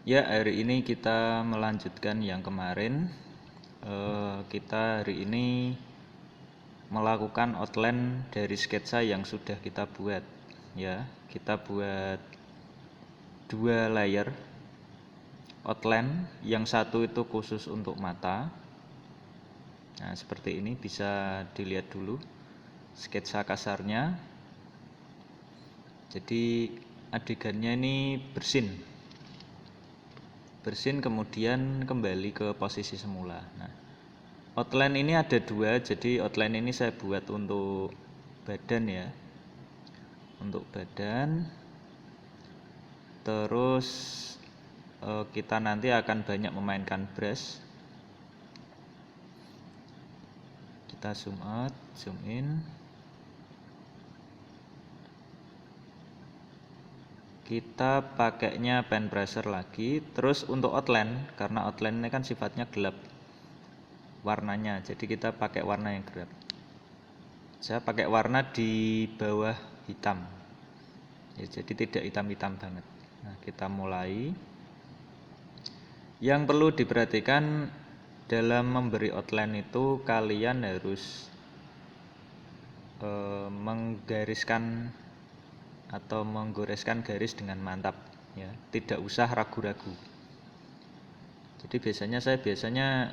Ya, hari ini kita melanjutkan yang kemarin. Kita hari ini melakukan outline dari sketsa yang sudah kita buat. Ya, kita buat 2 layer outline. Yang satu itu khusus untuk mata. Nah, seperti ini bisa dilihat dulu sketsa kasarnya. Jadi adegannya ini bersin kemudian kembali ke posisi semula. Nah, outline ini ada 2, jadi outline ini saya buat untuk badan ya, untuk badan. Terus kita nanti akan banyak memainkan brush. Kita zoom out, zoom in. Kita pakainya pen brusher lagi. Terus untuk outline, karena outline ini kan sifatnya gelap warnanya, jadi kita pakai warna yang gelap. Saya pakai warna di bawah hitam ya, jadi tidak hitam-hitam banget. Nah, kita mulai. Yang perlu diperhatikan dalam memberi outline itu kalian harus menggariskan atau menggoreskan garis dengan mantap ya, tidak usah ragu-ragu. Jadi saya biasanya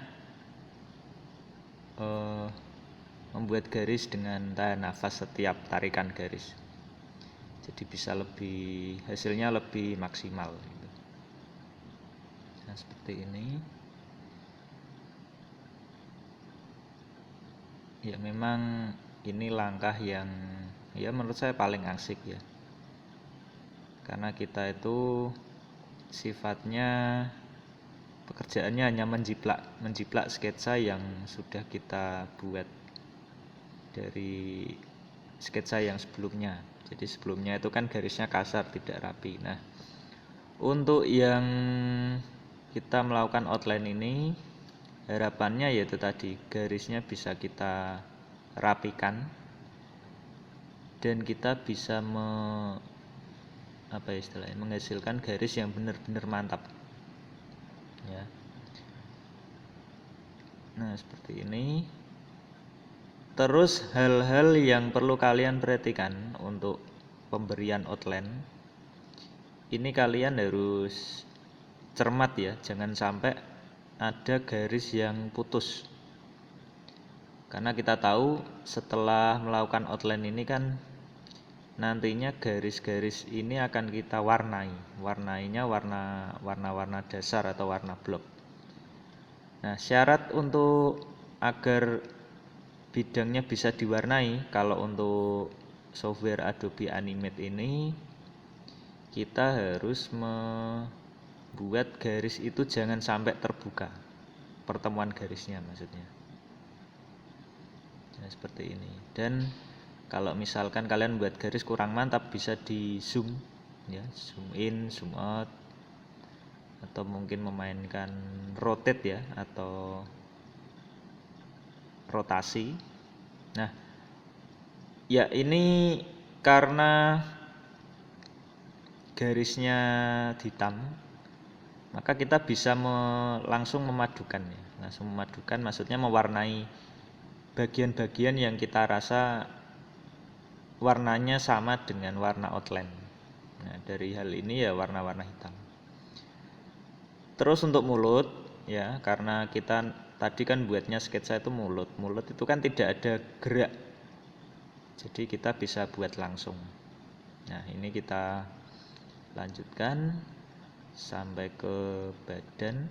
membuat garis dengan tahan nafas setiap tarikan garis, jadi bisa hasilnya lebih maksimal gitu. Nah, seperti ini ya, memang ini langkah yang ya menurut saya paling asik ya, karena kita itu sifatnya pekerjaannya hanya menjiplak sketsa yang sudah kita buat dari sketsa yang sebelumnya. Jadi sebelumnya itu kan garisnya kasar, tidak rapi. Nah, untuk yang kita melakukan outline ini, harapannya yaitu tadi garisnya bisa kita rapikan dan kita bisa menghasilkan garis yang benar-benar mantap ya. Nah, seperti ini. Terus hal-hal yang perlu kalian perhatikan untuk pemberian outline ini, kalian harus cermat ya, jangan sampai ada garis yang putus. Karena kita tahu setelah melakukan outline ini kan nantinya garis-garis ini akan kita warnainya warna-warna dasar atau warna blok. Nah, syarat untuk agar bidangnya bisa diwarnai, kalau untuk software Adobe Animate ini kita harus membuat garis itu jangan sampai terbuka, pertemuan garisnya maksudnya. Nah, seperti ini. Dan kalau misalkan kalian buat garis kurang mantap, bisa di zoom ya, zoom in, zoom out, atau mungkin memainkan rotate ya, atau rotasi. Nah, ya ini karena garisnya hitam, maka kita bisa langsung memadukan ya. Langsung memadukan maksudnya mewarnai bagian-bagian yang kita rasa warnanya sama dengan warna outline. Nah, dari hal ini ya warna-warna hitam. Terus untuk mulut ya, karena kita tadi kan buatnya sketsa itu mulut itu kan tidak ada gerak, jadi kita bisa buat langsung. Nah, ini kita lanjutkan sampai ke badan.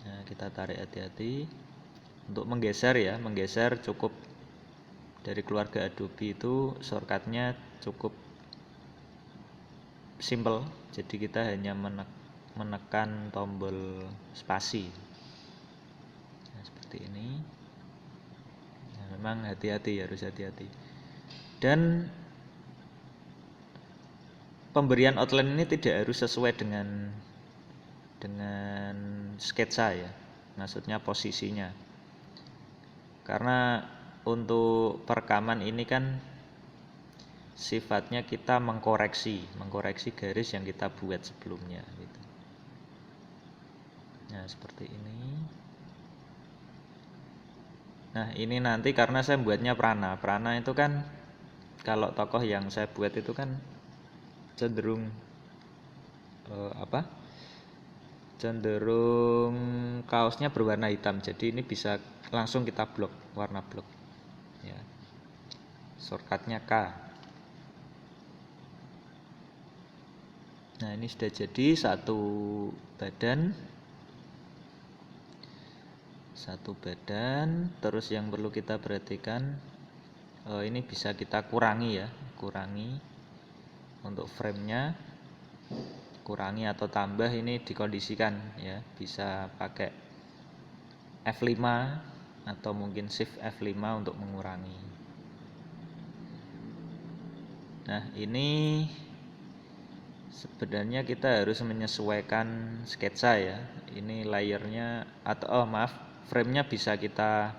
Nah, kita tarik hati-hati untuk menggeser ya, menggeser cukup dari keluarga Adobe itu shortcutnya cukup simple, jadi kita hanya menekan tombol spasi. Nah, seperti ini. Nah, memang harus hati-hati. Dan pemberian outline ini tidak harus sesuai dengan sketsa ya, maksudnya posisinya. Karena untuk perekaman ini kan sifatnya kita mengkoreksi garis yang kita buat sebelumnya gitu. Nah, seperti ini. Nah, ini nanti karena saya buatnya prana. Prana itu kan kalau tokoh yang saya buat itu kan cenderung cenderung kaosnya berwarna hitam. Jadi ini bisa langsung kita blok, warna blok. Ya. Shortcutnya K. Nah, ini sudah jadi satu badan. Terus yang perlu kita perhatikan ini bisa kita kurangi ya, kurangi untuk framenya, kurangi atau tambah ini dikondisikan ya, bisa pakai F5 atau mungkin Shift F5 untuk mengurangi. Nah, ini sebenarnya kita harus menyesuaikan sketsa ya. Ini layernya atau frame-nya bisa kita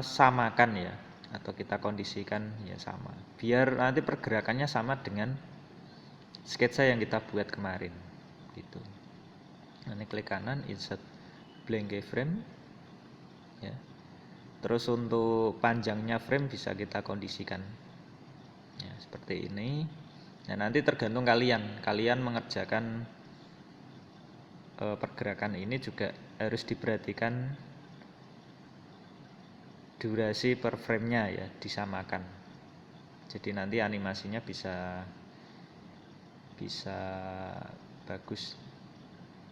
samakan ya, atau kita kondisikan ya sama. Biar nanti pergerakannya sama dengan sketsa yang kita buat kemarin gitu. Ini klik kanan, insert blank keyframe ya. Terus untuk panjangnya frame bisa kita kondisikan ya, seperti ini. Nah, nanti tergantung kalian mengerjakan pergerakan ini juga harus diperhatikan durasi per frame-nya ya, disamakan. Jadi nanti animasinya bisa bagus,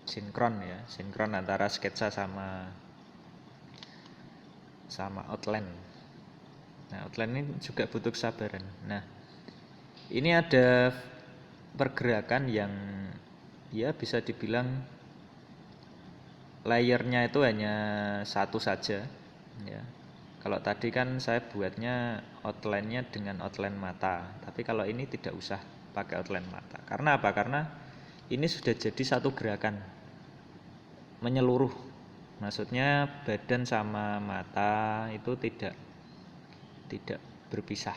sinkron ya, sinkron antara sketsa sama outline. Nah, outline ini juga butuh kesabaran. Nah, ini ada pergerakan yang ya bisa dibilang layernya itu hanya satu saja ya. Kalau tadi kan saya buatnya outline-nya dengan outline mata, tapi kalau ini tidak usah pakai outline mata. Karena apa? Karena ini sudah jadi satu gerakan menyeluruh. Maksudnya badan sama mata itu tidak berpisah.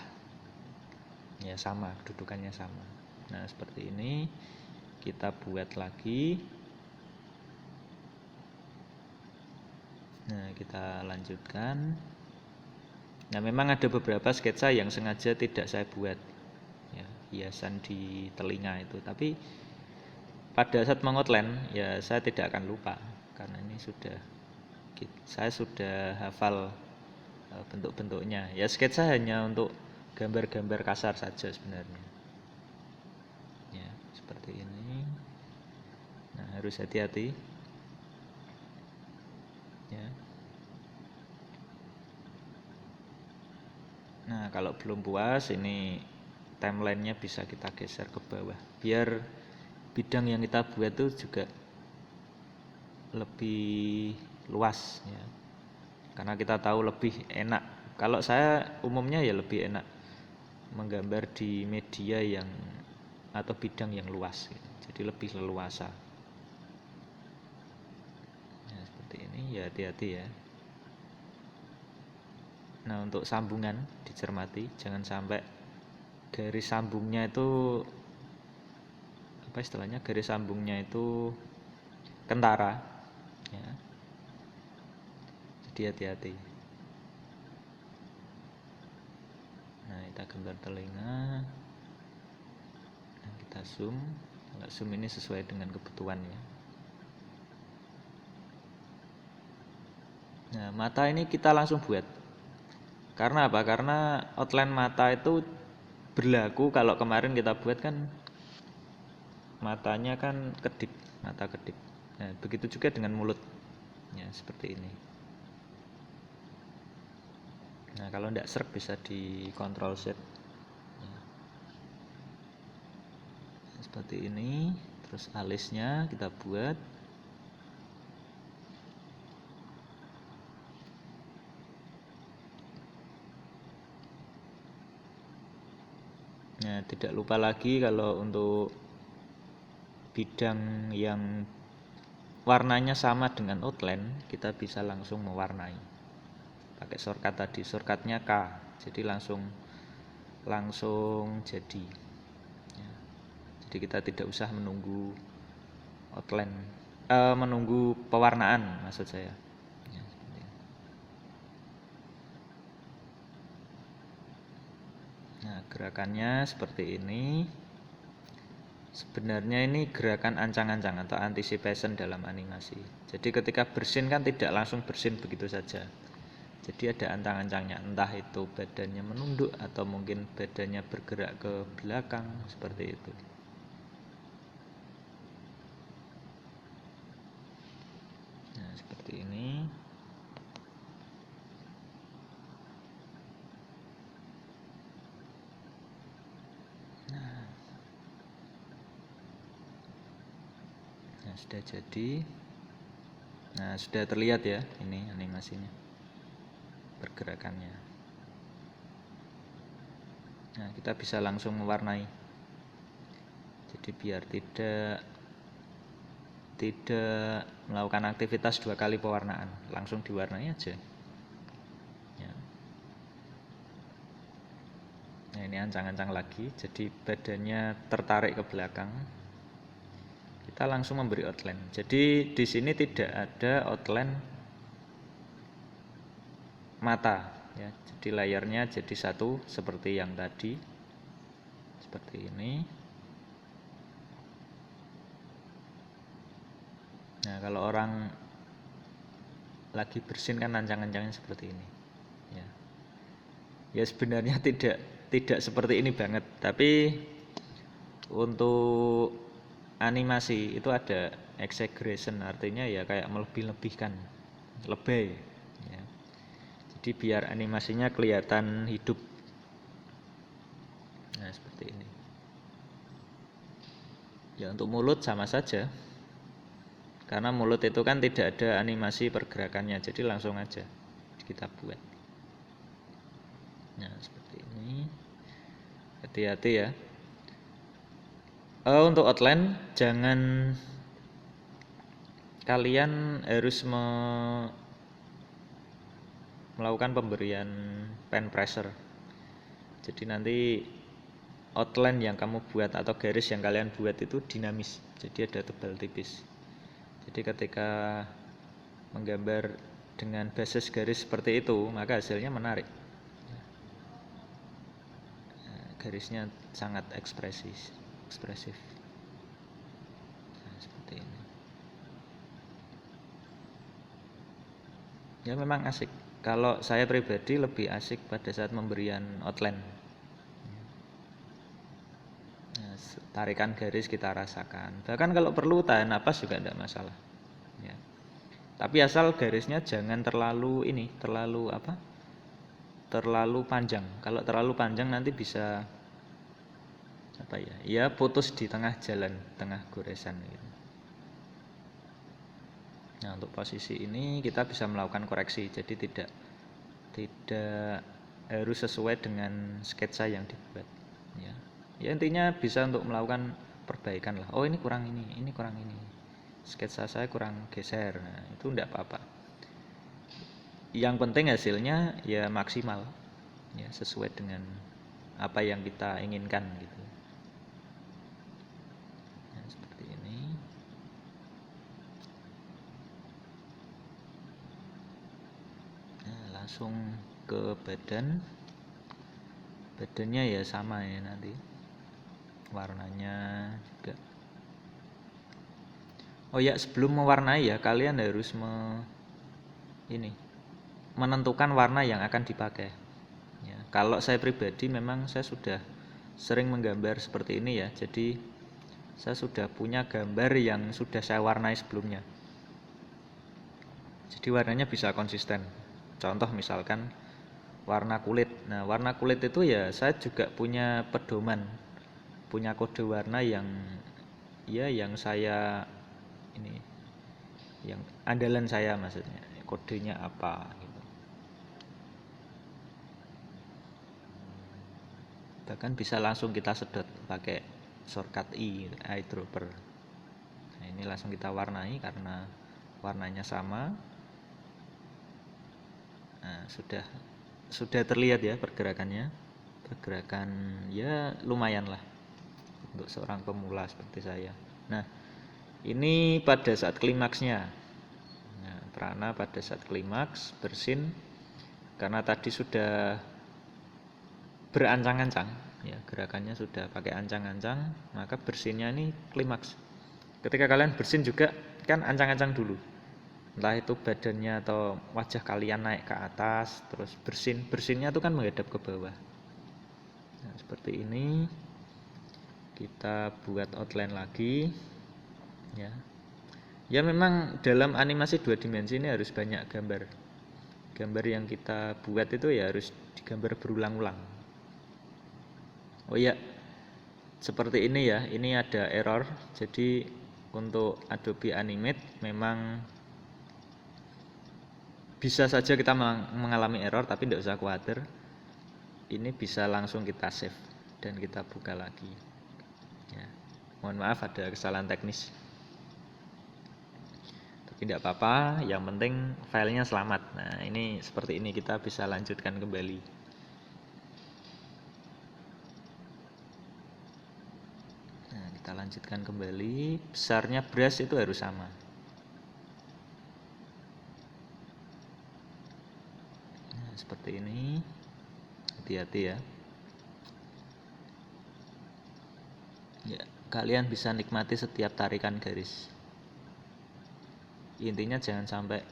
Ya sama, kedudukannya sama. Nah, seperti ini kita buat lagi. Nah, kita lanjutkan. Nah, memang ada beberapa sketsa yang sengaja tidak saya buat ya, hiasan di telinga itu, tapi pada saat mengoutline ya saya tidak akan lupa karena ini saya sudah hafal bentuk-bentuknya. Ya, sketsa hanya untuk gambar-gambar kasar saja sebenarnya. Ya, seperti ini. Nah, harus hati-hati. Ya. Nah, kalau belum puas ini timelinenya bisa kita geser ke bawah biar bidang yang kita buat itu juga lebih luas ya. Karena kita tahu lebih enak. Kalau saya umumnya ya lebih enak menggambar di media yang atau bidang yang luas gitu. Jadi lebih leluasa. Nah, seperti ini ya, hati-hati ya. Nah, untuk sambungan dicermati, jangan sampai garis sambungnya itu apa istilahnya, garis sambungnya itu kentara ya. Jadi hati-hati. Nah, kita gambar telinga. Nah, kita zoom. Kalau zoom ini sesuai dengan kebutuhan ya. Nah, mata ini kita langsung buat. Karena apa? Karena outline mata itu berlaku kalau kemarin kita buat kan matanya kan kedip, mata kedip. Nah, begitu juga dengan mulut. Ya, seperti ini. Nah, kalau tidak serp bisa di Ctrl Z. Ya. Seperti ini. Terus alisnya kita buat. Nah, tidak lupa lagi kalau untuk bidang yang warnanya sama dengan outline, kita bisa langsung mewarnai. pakai shortcut tadi, shortcutnya K, jadi langsung jadi ya. Jadi kita tidak usah menunggu outline, menunggu pewarnaan maksud saya ya, seperti itu. Nah, gerakannya seperti ini. Sebenarnya ini gerakan ancang-ancang atau anticipation dalam animasi. Jadi ketika bersin kan tidak langsung bersin begitu saja. Jadi ada ancang-ancangnya, entah itu badannya menunduk atau mungkin badannya bergerak ke belakang seperti itu. Nah, seperti ini. Nah, sudah jadi. Nah, sudah terlihat ya ini animasinya, pergerakannya. Nah, kita bisa langsung mewarnai. Jadi biar tidak melakukan aktivitas 2 kali pewarnaan, langsung diwarnai aja ya. Nah, ini ancang-ancang lagi, jadi badannya tertarik ke belakang, kita langsung memberi outline. Jadi di sini tidak ada outline mata ya, jadi layarnya jadi satu seperti yang tadi, seperti ini. Nah, kalau orang lagi bersin kan ancang-ancangnya seperti ini ya. Ya sebenarnya tidak seperti ini banget, tapi untuk animasi itu ada exaggeration, artinya ya kayak melebih-lebihkan, lebay ya. Jadi biar animasinya kelihatan hidup. Nah, seperti ini. Ya untuk mulut sama saja. Karena mulut itu kan tidak ada animasi pergerakannya, jadi langsung aja kita buat. Nah, seperti ini. Hati-hati ya. Untuk outline jangan, kalian harus melakukan pemberian pen pressure. Jadi nanti outline yang kamu buat atau garis yang kalian buat itu dinamis, jadi ada tebal tipis. Jadi ketika menggambar dengan basis garis seperti itu, maka hasilnya menarik. Garisnya sangat ekspresif. Nah, seperti ini. Ya memang asik. Kalau saya pribadi lebih asik pada saat pemberian outline. Nah, tarikan garis kita rasakan. Bahkan kalau perlu tahan napas juga tidak masalah. Ya. Tapi asal garisnya jangan terlalu terlalu panjang. Kalau terlalu panjang nanti bisa ya putus di tengah jalan, tengah goresan gitu. Nah, untuk posisi ini kita bisa melakukan koreksi, jadi tidak harus sesuai dengan sketsa yang dibuat ya. Ya intinya bisa untuk melakukan perbaikan lah. Oh ini kurang ini kurang ini, sketsa saya kurang geser. Nah, itu enggak apa-apa. Yang penting hasilnya ya maksimal ya, sesuai dengan apa yang kita inginkan gitu. Nah, seperti ini. Nah, langsung ke badannya ya sama ya, nanti warnanya juga. Oh ya, sebelum mewarnai ya kalian harus menentukan warna yang akan dipakai ya. Kalau saya pribadi memang saya sudah sering menggambar seperti ini ya, jadi saya sudah punya gambar yang sudah saya warnai sebelumnya, jadi warnanya bisa konsisten. Contoh misalkan warna kulit. Nah, warna kulit itu ya saya juga punya pedoman, punya kode warna yang saya ini, yang andalan saya maksudnya, kodenya apa gitu. Bahkan bisa langsung kita sedot pakai shortcut eyedropper. Nah, ini langsung kita warnai karena warnanya sama. Nah, sudah terlihat ya pergerakan ya lumayan lah untuk seorang pemula seperti saya. Nah, ini pada saat klimaksnya. Nah, prana pada saat klimaks bersin karena tadi sudah berancang-ancang ya, gerakannya sudah pakai ancang-ancang, maka bersinnya ini klimaks. Ketika kalian bersin juga kan ancang-ancang dulu, entah itu badannya atau wajah kalian naik ke atas, terus bersinnya tuh kan menghadap ke bawah. Nah, seperti ini kita buat outline lagi ya. Ya memang dalam animasi 2 dimensi ini harus banyak gambar yang kita buat itu ya harus digambar berulang-ulang. Oh iya, seperti ini ya, ini ada error. Jadi untuk Adobe Animate memang bisa saja kita mengalami error, tapi tidak usah khawatir. Ini bisa langsung kita save dan kita buka lagi ya. Mohon maaf ada kesalahan teknis, tapi tidak apa-apa, yang penting filenya selamat. Nah ini seperti ini, kita bisa lanjutkan kembali. Nah kita lanjutkan kembali, besarnya brush itu harus sama. Nah seperti ini, hati-hati ya. Ya, kalian bisa nikmati setiap tarikan garis. Intinya jangan sampai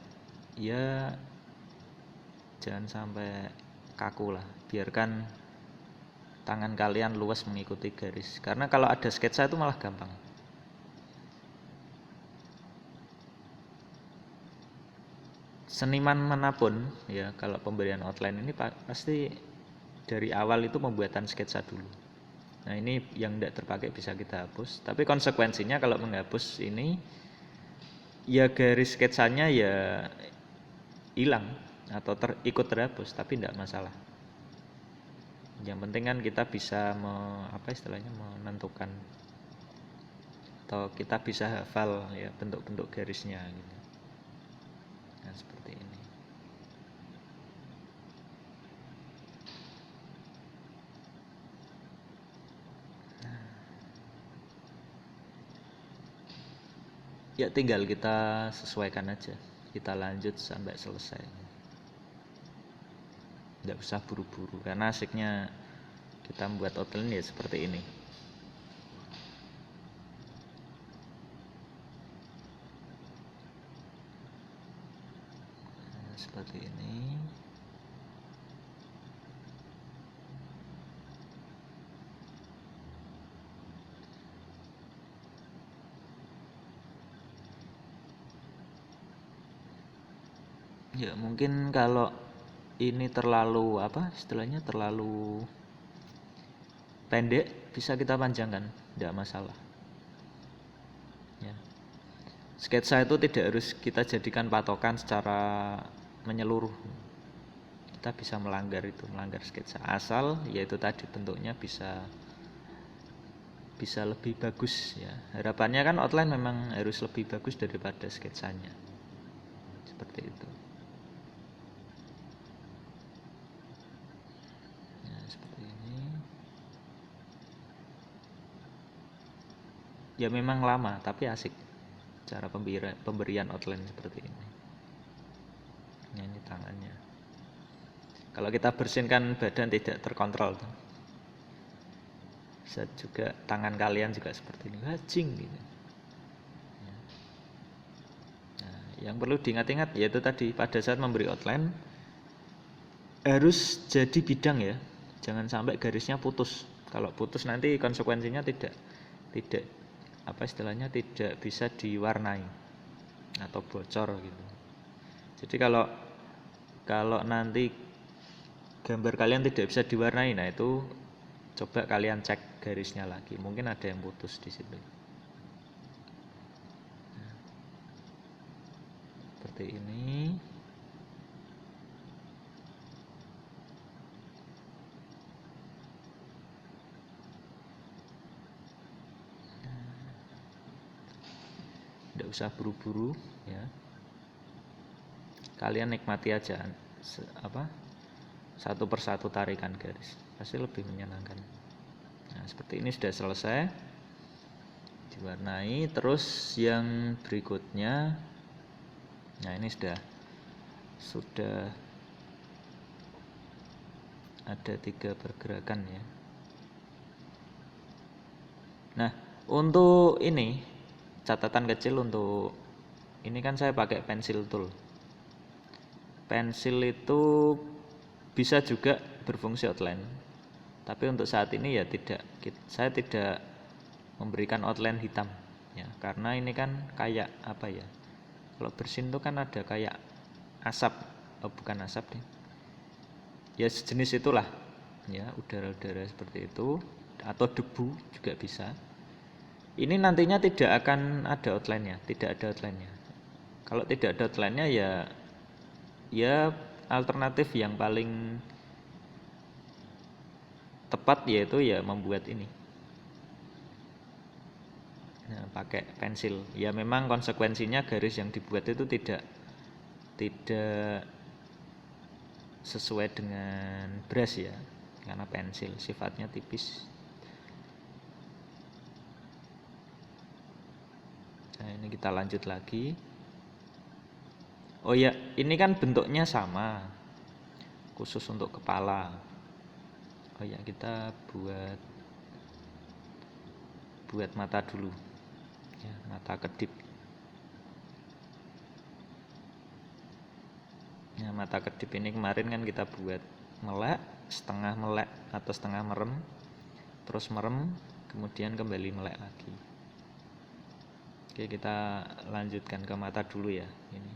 kaku lah. Biarkan tangan kalian luas mengikuti garis. Karena kalau ada sketsa itu malah gampang. Seniman manapun ya, kalau pemberian outline ini pasti dari awal itu pembuatan sketsa dulu. Nah ini yang tidak terpakai bisa kita hapus. Tapi konsekuensinya kalau menghapus ini, ya garis sketsanya ya hilang atau ikut terhapus, tapi tidak masalah. Yang penting kan kita bisa menentukan atau kita bisa hafal ya bentuk-bentuk garisnya gitu. Nah seperti ini. Ya tinggal kita sesuaikan aja, kita lanjut sampai selesai. Tidak usah buru-buru, karena asiknya kita membuat outline ya seperti ini. Nah, seperti ini. Ya mungkin kalau ini terlalu terlalu pendek, bisa kita panjangkan, tidak masalah ya. Sketsa itu tidak harus kita jadikan patokan secara menyeluruh, kita bisa melanggar sketsa, asal yaitu tadi bentuknya bisa lebih bagus ya. Harapannya kan outline memang harus lebih bagus daripada sketsanya, seperti itu. Ya memang lama tapi asik cara pemberian outline seperti ini. Ini tangannya. Kalau kita bersihkan badan tidak terkontrol tuh. Bisa juga tangan kalian juga seperti ini, hajing gitu. Nah, yang perlu diingat-ingat yaitu tadi pada saat memberi outline harus jadi bidang ya. Jangan sampai garisnya putus. Kalau putus nanti konsekuensinya tidak tidak bisa diwarnai atau bocor gitu. Jadi kalau nanti gambar kalian tidak bisa diwarnai, nah itu coba kalian cek garisnya lagi, mungkin ada yang putus di situ. Nah, seperti ini. Tidak usah buru-buru ya. Kalian nikmati aja satu persatu tarikan garis, pasti lebih menyenangkan. Nah, seperti ini sudah selesai diwarnai. Terus yang berikutnya, nah ini sudah ada 3 pergerakan ya. Nah, untuk ini catatan kecil, untuk ini kan saya pakai pensil tool. Pensil itu bisa juga berfungsi outline, tapi untuk saat ini ya saya tidak memberikan outline hitam ya, karena ini kan kayak apa ya, kalau bersin itu kan ada kayak asap, bukan asap deh ya, sejenis itulah ya, udara-udara seperti itu, atau debu juga bisa. Ini nantinya tidak akan ada outline-nya, tidak ada outline-nya. Kalau tidak ada outline-nya ya alternatif yang paling tepat yaitu ya membuat ini. Nah, pakai pensil. Ya memang konsekuensinya garis yang dibuat itu tidak sesuai dengan brush ya, karena pensil sifatnya tipis. Nah, ini kita lanjut lagi. Oh ya, ini kan bentuknya sama, khusus untuk kepala. Oh ya, kita buat mata dulu ya, mata kedip. Nah, mata kedip ini kemarin kan kita buat melek, setengah melek atau setengah merem, terus merem, kemudian kembali melek lagi. Oke, kita lanjutkan ke mata dulu ya. Ini.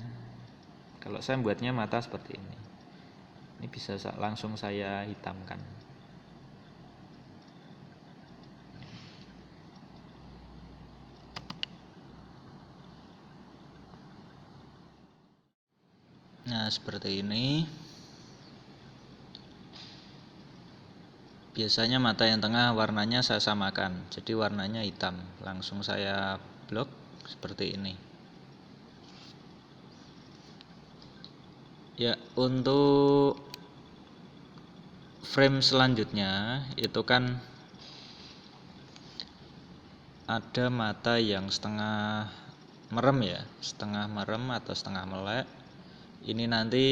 Nah, kalau saya buatnya mata seperti ini. Ini bisa langsung saya hitamkan. Nah, seperti ini. Biasanya mata yang tengah warnanya saya samakan, jadi warnanya hitam. Langsung saya blok seperti ini. Ya, untuk frame selanjutnya itu kan ada mata yang setengah merem ya, setengah merem atau setengah melek. Ini nanti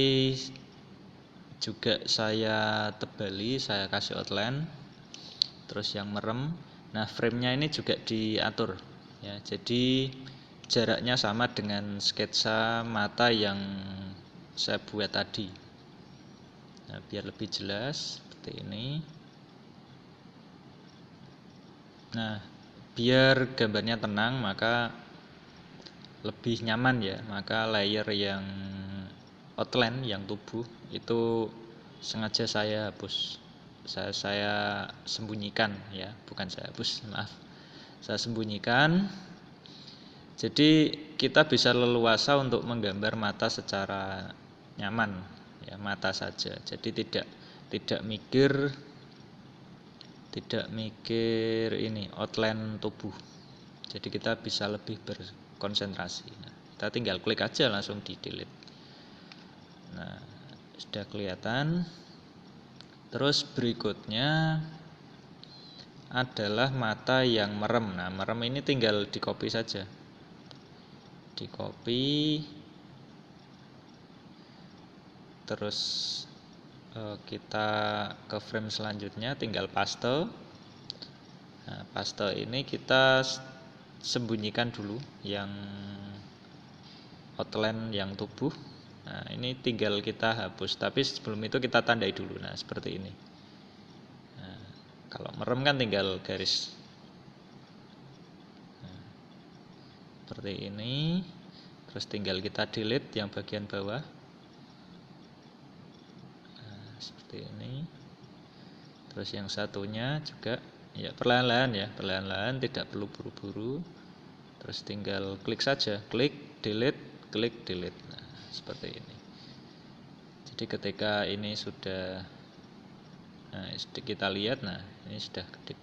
juga saya tebali, saya kasih outline. Terus yang merem, nah frame-nya ini juga diatur ya, jadi jaraknya sama dengan sketsa mata yang saya buat tadi. Nah, biar lebih jelas seperti ini. Nah, biar gambarnya tenang, maka lebih nyaman ya, maka layer yang outline yang tubuh itu sengaja saya hapus, saya sembunyikan ya, bukan saya hapus, maaf, saya sembunyikan. Jadi kita bisa leluasa untuk menggambar mata secara nyaman ya, mata saja. Jadi tidak mikir ini outline tubuh. Jadi kita bisa lebih berkonsentrasi. Nah, kita tinggal klik aja langsung di delete. Nah, sudah kelihatan. Terus berikutnya adalah mata yang merem. Nah, merem ini tinggal di copy saja. Di copy. Terus kita ke frame selanjutnya, tinggal paste. Nah, paste ini kita sembunyikan dulu yang outline yang tubuh. Nah, ini tinggal kita hapus, tapi sebelum itu kita tandai dulu. Nah, seperti ini. Nah, kalau merem kan tinggal garis. Nah, seperti ini. Terus tinggal kita delete yang bagian bawah. Nah, seperti ini. Terus yang satunya juga ya perlahan-lahan, tidak perlu buru-buru. Terus tinggal klik saja, klik delete. Nah, seperti ini. Jadi ketika ini sudah, nah kita lihat, nah ini sudah kedip.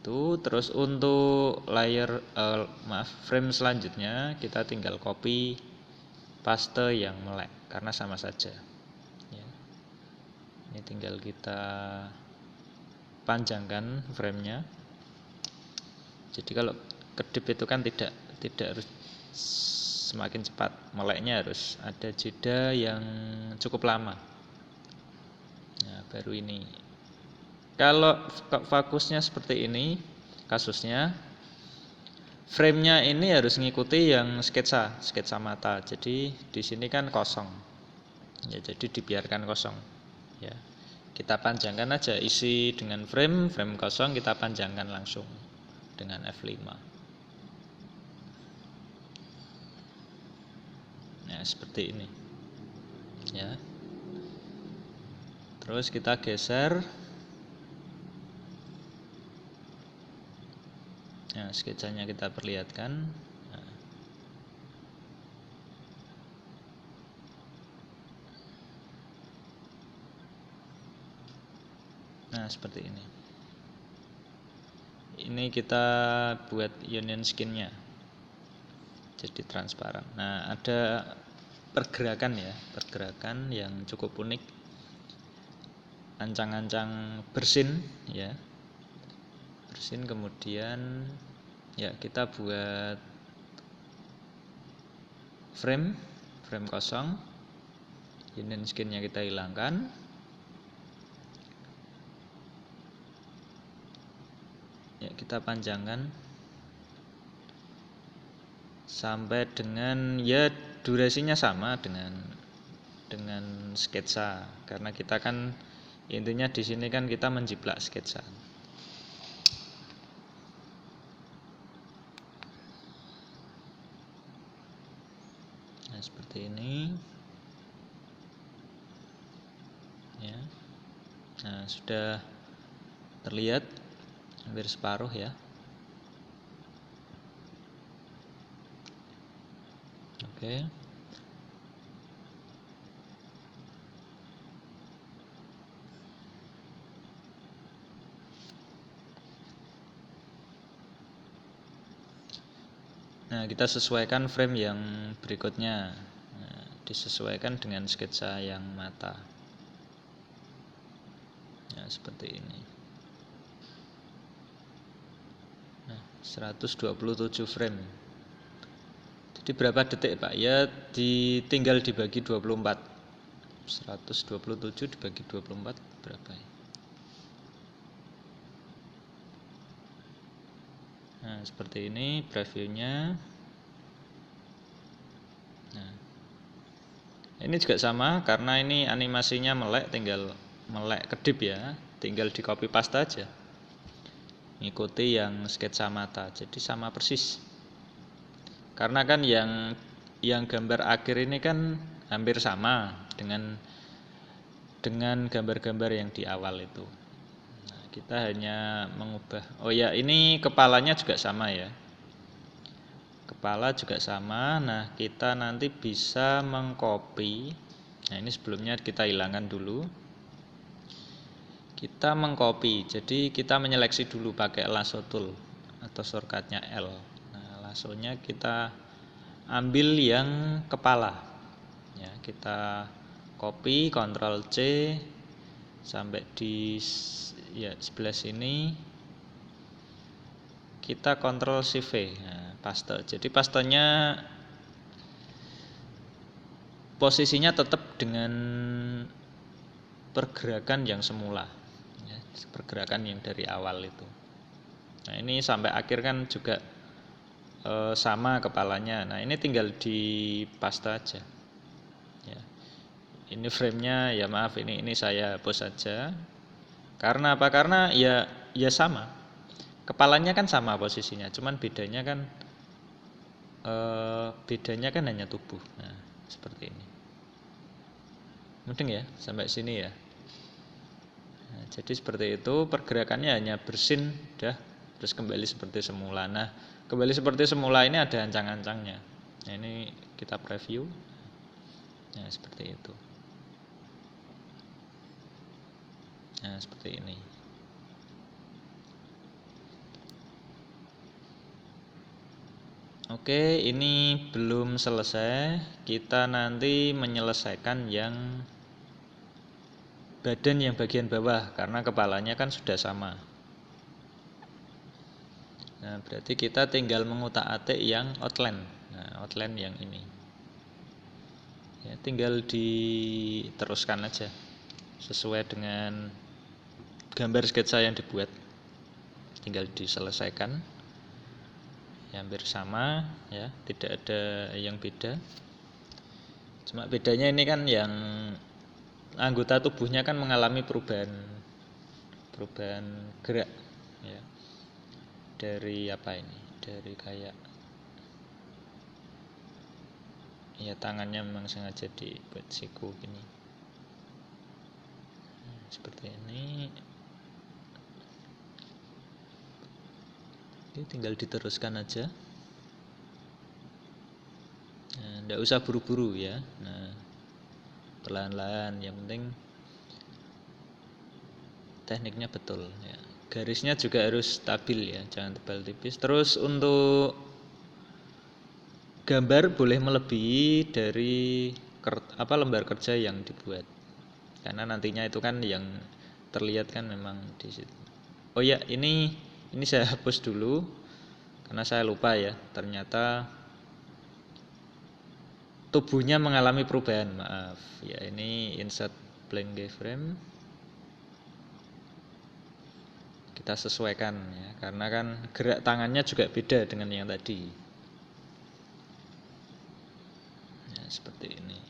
itu. Terus untuk frame selanjutnya kita tinggal copy paste yang melek karena sama saja ya. Ini tinggal kita panjangkan framenya. Jadi kalau kedip itu kan tidak harus semakin cepat, meleknya harus ada jeda yang cukup lama. Nah, baru ini. Kalau fokusnya seperti ini kasusnya, frame-nya ini harus ngikuti yang sketsa mata. Jadi di sini kan kosong. Ya, jadi dibiarkan kosong. Ya. Kita panjangkan aja isi dengan frame kosong kita panjangkan langsung dengan F5. Nah, seperti ini. Ya. Terus kita geser. Nah, sketsanya kita perlihatkan. Nah, seperti ini. Ini kita buat union skin-nya. Jadi transparan. Nah, ada pergerakan yang cukup unik. Ancang-ancang bersin ya. Bersin kemudian ya kita buat frame kosong. Union skin-nya kita hilangkan. Ya, kita panjangkan sampai dengan ya durasinya sama dengan sketsa karena kita kan intinya di sini kan kita menjiplak sketsa. Nah, seperti ini. Ya. Nah, sudah terlihat hampir separuh ya. Oke. Nah, kita sesuaikan frame yang berikutnya. Nah, disesuaikan dengan sketsa yang mata. Nah, seperti ini. Nah, 127 frame. Jadi berapa detik, Pak? Ya, tinggal dibagi 24. 127 dibagi 24 berapa ya? Nah, seperti ini previewnya. Nah, ini juga sama karena ini animasinya melek, tinggal melek kedip ya, tinggal di copy paste aja. Ngikuti yang sketsa mata, jadi sama persis. Karena kan yang gambar akhir ini kan hampir sama dengan gambar-gambar yang di awal itu. Kita hanya mengubah. Oh ya, ini kepalanya juga sama ya. Kepala juga sama. Nah, kita nanti bisa mengcopy. Nah, ini sebelumnya kita hilangkan dulu. Kita mengcopy. Jadi kita menyeleksi dulu pakai lasso tool atau shortcutnya L. Nah, lassonya kita ambil yang kepala. Ya, kita copy, Ctrl C sampai di ya sebelah sini kita Ctrl Shift V. Nah, paste. Jadi pastenya posisinya tetap dengan pergerakan yang semula ya, pergerakan yang dari awal itu. Nah, ini sampai akhir kan juga sama kepalanya. Nah, ini tinggal di paste aja ya. Ini framenya ya maaf ini saya hapus saja. Karena apa? Karena ya sama. Kepalanya kan sama posisinya, cuman bedanya kan hanya tubuh. Nah, seperti ini. Mudeng ya sampai sini ya. Nah, jadi seperti itu pergerakannya hanya bersin, terus kembali seperti semula. Nah, kembali seperti semula ini ada ancang-ancangnya. Nah, ini kita preview. Nah, seperti itu. Nah, seperti ini. Oke, ini belum selesai. Kita nanti menyelesaikan yang badan yang bagian bawah karena kepalanya kan sudah sama. Nah, berarti kita tinggal mengutak-atik yang outline. Nah, outline yang ini. Ya, tinggal diteruskan aja sesuai dengan gambar sketsa yang dibuat. Tinggal diselesaikan. Ya, hampir sama ya, tidak ada yang beda. Cuma bedanya ini kan yang anggota tubuhnya kan mengalami perubahan gerak ya. Dari apa ini? Dari kayak ya tangannya memang sengaja dibuat siku gini. Seperti ini. Oke, tinggal diteruskan aja. Nah, enggak usah buru-buru ya. Nah, perlahan-lahan, yang penting tekniknya betul ya. Garisnya juga harus stabil ya, jangan tebal tipis. Terus untuk gambar boleh melebihi dari lembar kerja yang dibuat. Karena nantinya itu kan yang terlihat kan memang di situ. Oh ya, ini saya hapus dulu karena saya lupa ya. Ternyata tubuhnya mengalami perubahan, maaf. Ya, ini insert blank keyframe. Kita sesuaikan ya, karena kan gerak tangannya juga beda dengan yang tadi. Ya, seperti ini.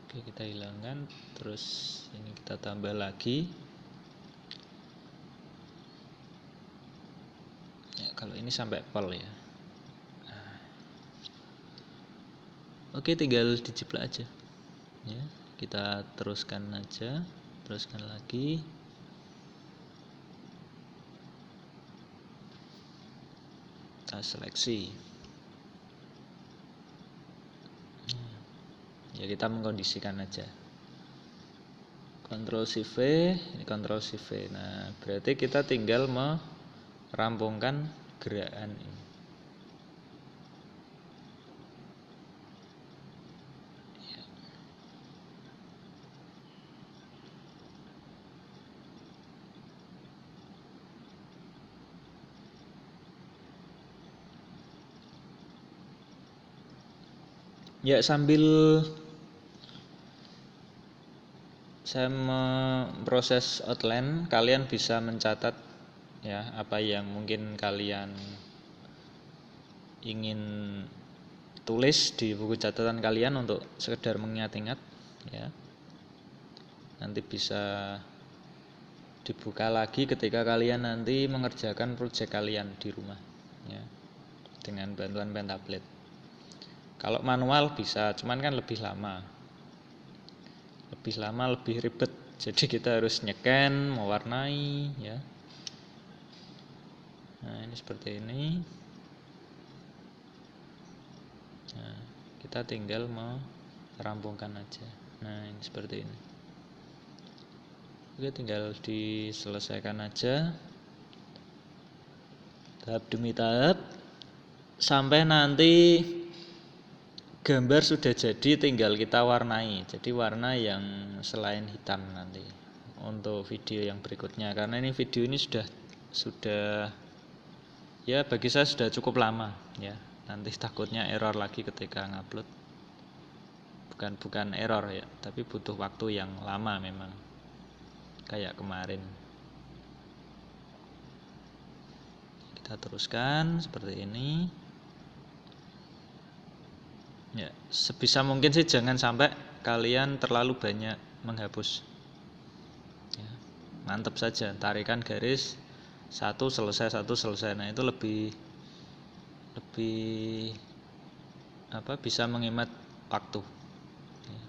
Oke, kita hilangkan, terus ini kita tambah lagi. Ya, kalau ini sampai pol ya. Oke, tinggal dijeplak aja. Ya, kita teruskan aja, teruskan lagi. Kita seleksi. Ya, kita mengkondisikan aja. Ctrl Shift V, ini Ctrl Shift V. Nah, berarti kita tinggal merampungkan gerakan ini. Ya, sambil saya memproses outline, kalian bisa mencatat ya apa yang mungkin kalian ingin tulis di buku catatan kalian untuk sekedar mengingat-ingat ya. Nanti bisa dibuka lagi ketika kalian nanti mengerjakan proyek kalian di rumah ya, dengan bantuan pen tablet. Kalau manual bisa, cuman kan lebih lama, lebih ribet. Jadi kita harus nyeken, mewarnai ya. Nah, ini seperti ini. Nah, kita tinggal merampungkan aja. Nah, ini seperti ini. Oke, tinggal diselesaikan aja tahap demi tahap sampai nanti gambar sudah jadi, tinggal kita warnai. Jadi warna yang selain hitam nanti untuk video yang berikutnya, karena ini video ini sudah ya bagi saya sudah cukup lama ya. Nanti takutnya error lagi ketika ngupload. Bukan error ya, tapi butuh waktu yang lama memang. Kayak kemarin. Kita teruskan seperti ini. Ya, sebisa mungkin sih jangan sampai kalian terlalu banyak menghapus. Ya, mantap saja, tarikan garis satu selesai. Nah, itu lebih bisa menghemat waktu. Ya.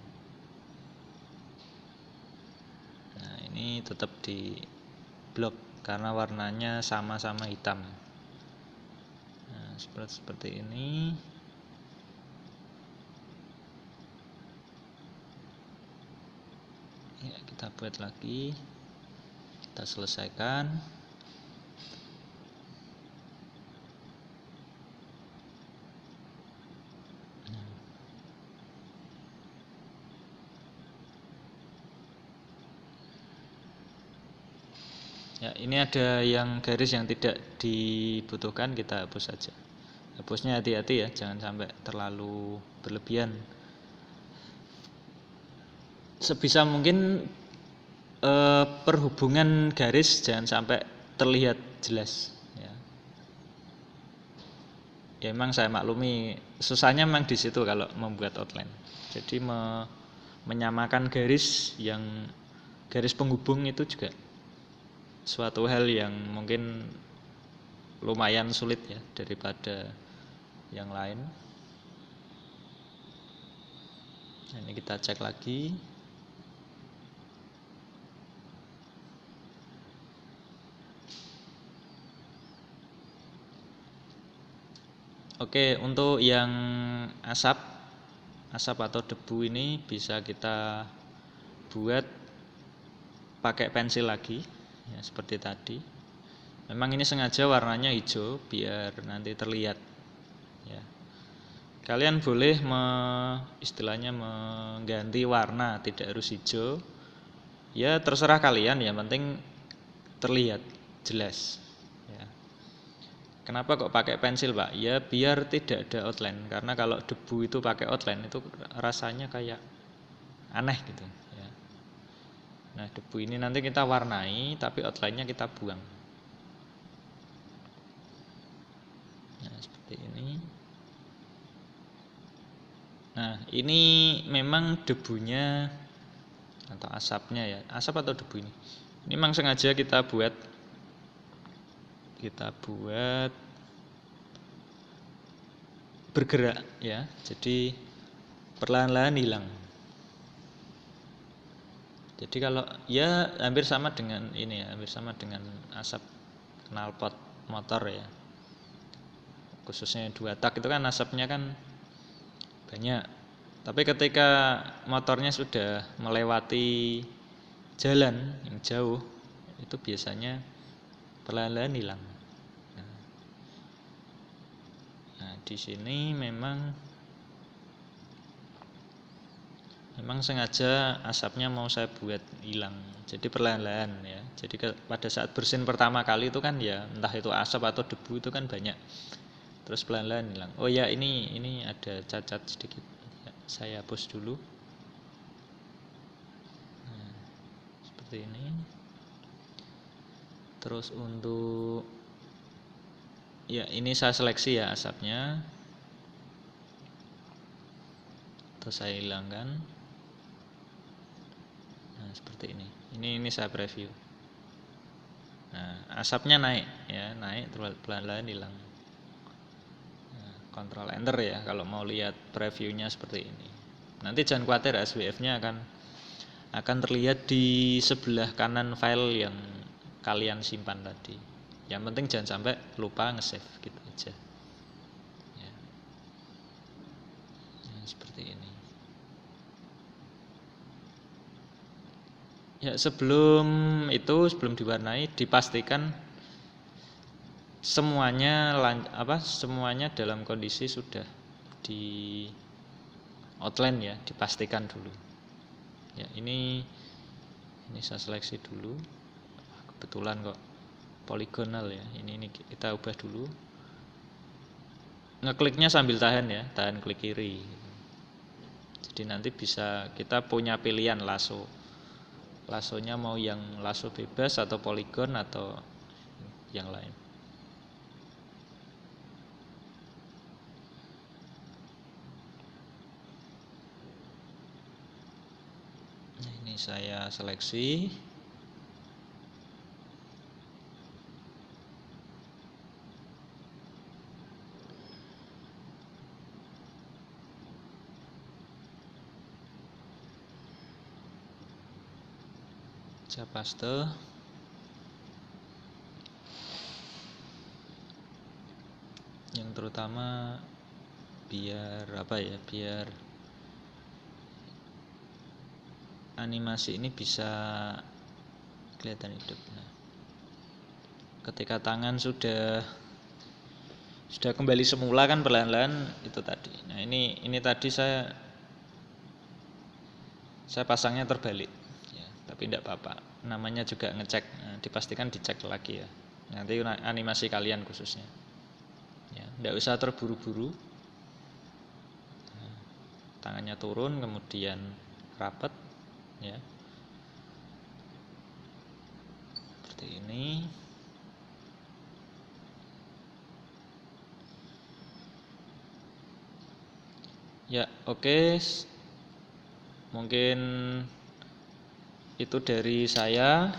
Nah, ini tetap di blok karena warnanya sama-sama hitam. Nah, seperti ini. Ya, kita buat lagi, kita selesaikan. Ya, ini ada yang garis yang tidak dibutuhkan, kita hapus saja. Hapusnya hati-hati ya, jangan sampai terlalu berlebihan. Sebisa mungkin perhubungan garis jangan sampai terlihat jelas. Ya memang saya maklumi susahnya memang di situ kalau membuat outline. Jadi menyamakan garis penghubung itu juga suatu hal yang mungkin lumayan sulit ya daripada yang lain. Nah, ini kita cek lagi. Oke, untuk yang asap atau debu ini bisa kita buat pakai pensil lagi ya, seperti tadi. Memang ini sengaja warnanya hijau biar nanti terlihat ya. Kalian boleh istilahnya mengganti warna, tidak harus hijau. Ya terserah kalian, yang penting terlihat jelas. Kenapa kok pakai pensil, Pak? Ya biar tidak ada outline. Karena kalau debu itu pakai outline itu rasanya kayak aneh gitu ya. Nah, debu ini nanti kita warnai tapi outline-nya kita buang. Nah, seperti ini. Nah, ini memang debunya atau asapnya ya. Asap atau debu ini. Ini memang sengaja kita buat bergerak ya, jadi perlahan-lahan hilang. Jadi kalau ya hampir sama dengan ini ya, hampir sama dengan asap knalpot motor ya, khususnya 2 tak itu kan asapnya kan banyak. Tapi ketika motornya sudah melewati jalan yang jauh itu biasanya perlahan-lahan hilang. Nah, di sini memang sengaja asapnya mau saya buat hilang. Jadi perlahan-lahan ya. Jadi pada saat bersin pertama kali itu kan ya entah itu asap atau debu itu kan banyak. Terus perlahan-lahan hilang. Oh ya, ini ada cacat sedikit. Ya, saya hapus dulu. Nah, seperti ini. Terus untuk ya ini saya seleksi ya asapnya. Terus saya hilangkan. Nah, seperti ini. Ini saya preview. Nah, asapnya naik ya, naik terus pelan-pelan hilang. Nah, Ctrl Enter ya kalau mau lihat previewnya seperti ini. Nanti jangan khawatir, SWF-nya akan terlihat di sebelah kanan file yang kalian simpan tadi. Yang penting jangan sampai lupa nge-save gitu aja. Ya. Nah, seperti ini. Ya, sebelum diwarnai dipastikan semuanya dalam kondisi sudah di outline ya, dipastikan dulu. Ya, ini saya seleksi dulu. Kebetulan kok poligonal ya. Ini kita ubah dulu. Ngekliknya sambil tahan ya, tahan klik kiri. Jadi nanti bisa kita punya pilihan lasso. Lassonya mau yang lasso bebas atau poligon atau yang lain. Nah, ini saya seleksi. Saya paste. Yang terutama biar animasi ini bisa kelihatan hidup. Nah, ketika tangan sudah kembali semula kan perlahan-lahan itu tadi. Nah, ini tadi saya pasangnya terbalik ya. tapi tidak apa-apa, namanya juga ngecek. Nah, dipastikan dicek lagi ya, nanti animasi kalian khususnya ya, tidak usah terburu-buru. Nah, tangannya turun kemudian rapat ya, seperti ini. Ya, oke. Mungkin itu dari saya.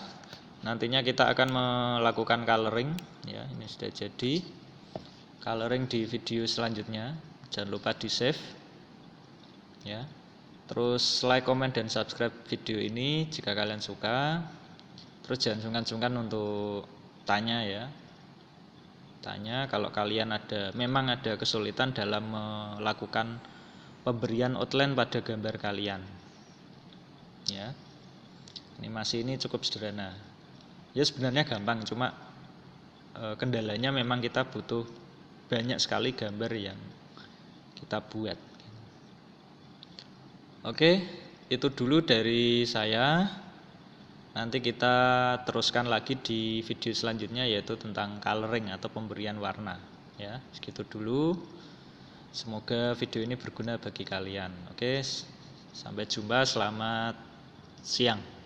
Nantinya kita akan melakukan coloring ya, ini sudah jadi coloring di video selanjutnya. Jangan lupa di save ya. Terus like, comment, dan subscribe video ini jika kalian suka. Terus jangan sungkan-sungkan untuk tanya ya, tanya kalau kalian memang ada kesulitan dalam melakukan pemberian outline pada gambar kalian ya. Animasi ini cukup sederhana ya, sebenarnya gampang, cuma kendalanya memang kita butuh banyak sekali gambar yang kita buat. Oke, itu dulu dari saya. Nanti kita teruskan lagi di video selanjutnya, yaitu tentang coloring atau pemberian warna ya. Segitu dulu. Semoga video ini berguna bagi kalian. Oke, sampai jumpa, selamat siang.